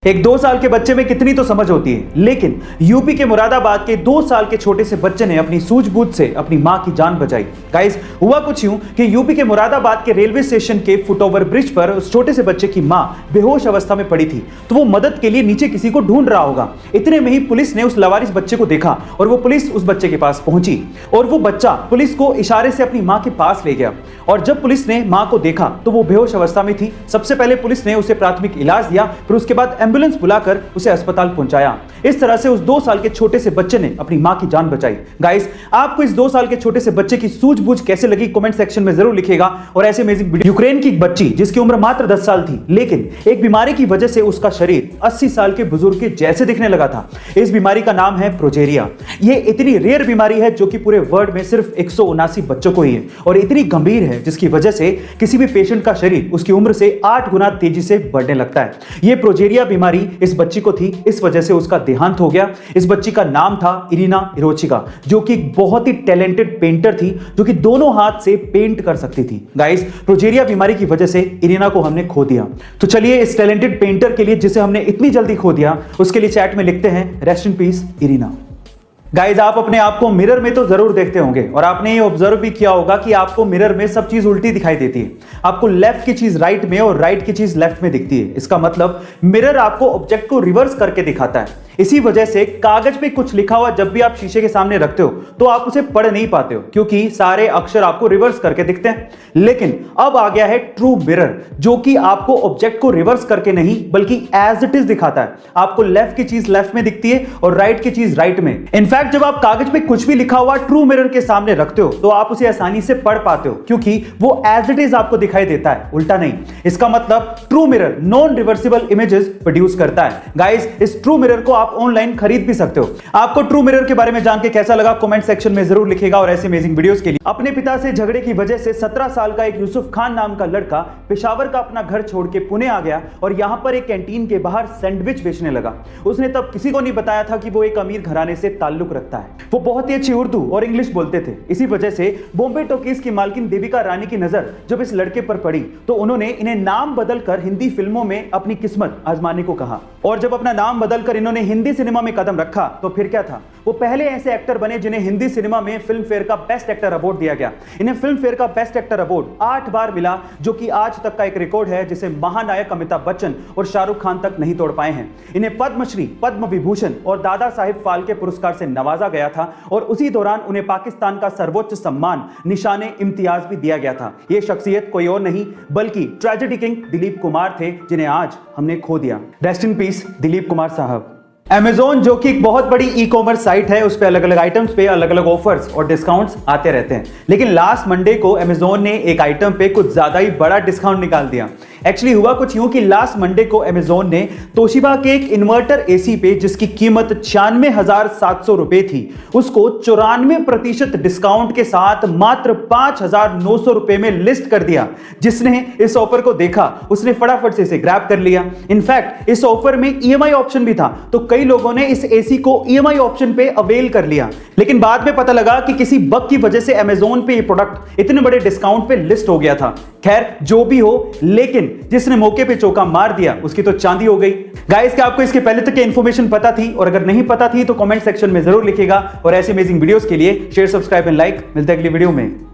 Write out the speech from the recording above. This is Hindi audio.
एक 2 साल के बच्चे में कितनी तो समझ होती है, लेकिन यूपी के मुरादाबाद के 2 साल के छोटे से बच्चे ने अपनी सूझबूझ से अपनी मां की जान बचाई। गाइस, हुआ कुछ यूं कि यूपी के मुरादाबाद के रेलवे स्टेशन के फुटओवर ब्रिज पर उस छोटे से बच्चे की मां बेहोश अवस्था में पड़ी थी, तो वो मदद के लिए नीचे किसी को ढूंढ रहा होगा। इतने में ही पुलिस ने उस लवारिस बच्चे को देखा और वो पुलिस उस बच्चे के पास पहुंची और वो बच्चा पुलिस को इशारे से अपनी मां के पास ले गया। और जब पुलिस ने मां को देखा तो वो बेहोश अवस्था में थी। सबसे पहले पुलिस ने उसे प्राथमिक इलाज दिया, फिर उसके बाद एम्बुलेंस बुलाकर उसे अस्पताल पहुंचाया। इस तरह से उस 2 साल के छोटे से बच्चे ने अपनी मां की जान बचाई। गाइस, आपको इस 2 साल के छोटे से बच्चे की सूझबूझ कैसे लगी कमेंट सेक्शन में जरूर लिखिएगा। और ऐसे अमेजिंग वीडियो। यूक्रेन की एक बच्ची जिसकी उम्र मात्र 10 साल थी, लेकिन एक बीमारी की वजह से उसका शरीर 80 साल के बुजुर्ग के जैसे दिखने लगा था। इस बीमारी का नाम है प्रोजेरिया। ये इतनी रेयर बीमारी है जो कि पूरे वर्ल्ड में सिर्फ 179 बच्चों को ही है और इतनी गंभीर है जिसकी वजह से किसी भी पेशेंट का शरीर उसकी उम्र से 8 गुना तेजी से बढ़ने लगता है। ये प्रोजेरिया बीमारी इस बच्ची को थी, इस वजह से उसका देहांत हो गया। इस बच्ची का नाम था इरिना इरोचिका, जो कि एक बहुत ही टैलेंटेड पेंटर थी, जो कि दोनों हाथ से पेंट कर सकती थी। गाइस, प्रोजेरिया बीमारी की वजह से इरिना को हमने खो दिया। तो चलिए इस टैलेंटेड पेंटर के लिए, जिसे हमने इतनी जल्दी खो दिया, उसके लिए चैट में लिखते हैं rest in peace Irina. Guys, आप अपने आप को मिरर में तो जरूर देखते होंगे और आपने ये ऑब्जर्व भी किया होगा कि आपको मिरर में सब चीज उल्टी दिखाई देती है। आपको लेफ्ट की चीज राइट में और राइट की चीज लेफ्ट में दिखती है। इसका मतलब मिरर आपको ऑब्जेक्ट को रिवर्स करके दिखाता है। इसी वजह से कागज पे कुछ लिखा हुआ जब भी आप शीशे के सामने रखते हो तो आप उसे पढ़ नहीं पाते हो, क्योंकि सारे अक्षर आपको रिवर्स करके दिखते हैं। लेकिन अब आ गया है ट्रू मिरर, जो कि आपको ऑब्जेक्ट को रिवर्स करके नहीं बल्कि एज इट इज दिखाता है। आपको लेफ्ट की चीज लेफ्ट में दिखती है और राइट की चीज राइट में। इनफैक्ट जब आप कागज पे कुछ भी लिखा हुआ ट्रू मिरर के सामने रखते हो तो आप उसे आसानी से पढ़ पाते हो, क्योंकि वो एज इट इज आपको दिखाई देता है, उल्टा नहीं। इसका मतलब true mirror non reversible images produce करता है। गाइस, इस ट्रू मिरर को आप ऑनलाइन खरीद भी सकते हो। आपको ट्रू मिरर के बारे में जान के कैसा लगा कमेंट सेक्शन में जरूर लिखिएगा। और ऐसे अमेजिंग वीडियोस के लिए अपने पिता से झगड़े की वजह से 17 साल का एक यूसुफ खान नाम का लड़का पेशावर का अपना घर छोड़ के पुणे आ गया और यहां पर एक कैंटीन के बाहर सैंडविच बेचने लगा। उसने तब किसी को नहीं बताया था कि वो एक अमीर घराने से ताल्लुक रखता है। वो बहुत ही अच्छी उर्दू और इंग्लिश बोलते थे। इसी वजह से बॉम्बे टॉकीज की मालकिन देविका रानी की नजर जब इस लड़के पर पड़ी तो उन्होंने इन्हें नाम बदलकर हिंदी फिल्मों में अपनी किस्मत आजमाने को कहा। और जब अपना नाम बदलकर इन्होंने हिंदी सिनेमा में कदम रखा तो फिर क्या था, वो पहले ऐसे एक्टर बने जिन्हें हिंदी सिनेमा में फिल्म फेयर का बेस्ट एक्टर अवार्ड दिया गया। इन्हें फिल्म फेयर का बेस्ट एक्टर अवार्ड 8 बार मिला, जो कि आज तक का एक रिकॉर्ड है जिसे महानायक अमिताभ बच्चन और शाहरुख खान तक नहीं तोड़ पाए हैं। इन्हें पद्मश्री, पद्म विभूषण और दादा साहिब फाल्के पुरस्कार से नवाजा गया था और उसी दौरान उन्हें पाकिस्तान का सर्वोच्च सम्मान निशाने इम्तियाज भी दिया गया था। यह शख्सियत कोई और नहीं बल्कि ट्रेजेडी किंग दिलीप कुमार थे, जिन्हें आज हमने खो दिया। Rest in peace Dilip Kumar साहब। Amazon, जो कि एक बहुत बड़ी ई कॉमर्स साइट है, उस पे अलग अलग आइटम्स पे अलग अलग ऑफर्स और डिस्काउंट्स आते रहते हैं। लेकिन लास्ट मंडे को Amazon ने एक आइटम पे कुछ ज्यादा ही बड़ा डिस्काउंट निकाल दिया। एक्चुअली हुआ कुछ यूं कि लास्ट मंडे को Amazon ने तोशिबा के एक इन्वर्टर एसी पे, जिसकी कीमत 96,700 रुपए थी, उसको 94% डिस्काउंट के साथ मात्र 5,900 रुपए में लिस्ट कर दिया। जिसने इस ऑफर को देखा उसने फटाफट से इसे ग्रैब कर लिया। इनफैक्ट इस ऑफर में EMI ऑप्शन भी था, तो कई लोगों ने इस एसी को EMI ऑप्शन पे अवेल कर लिया। लेकिन बाद में पता लगा कि किसी बग की वजह से Amazon पे ये प्रोडक्ट इतने बड़े डिस्काउंट पे लिस्ट हो गया था। खैर, जो भी हो, लेकिन जिसने मौके पे चौका मार दिया उसकी तो चांदी हो गई। गाइस, क्या आपको इसके पहले तक इंफॉर्मेशन पता थी? और अगर नहीं पता थी तो कमेंट सेक्शन में जरूर लिखिएगा। और ऐसे अमेजिंग वीडियोस के लिए शेयर, सब्सक्राइब एंड लाइक। मिलते हैं अगली वीडियो में।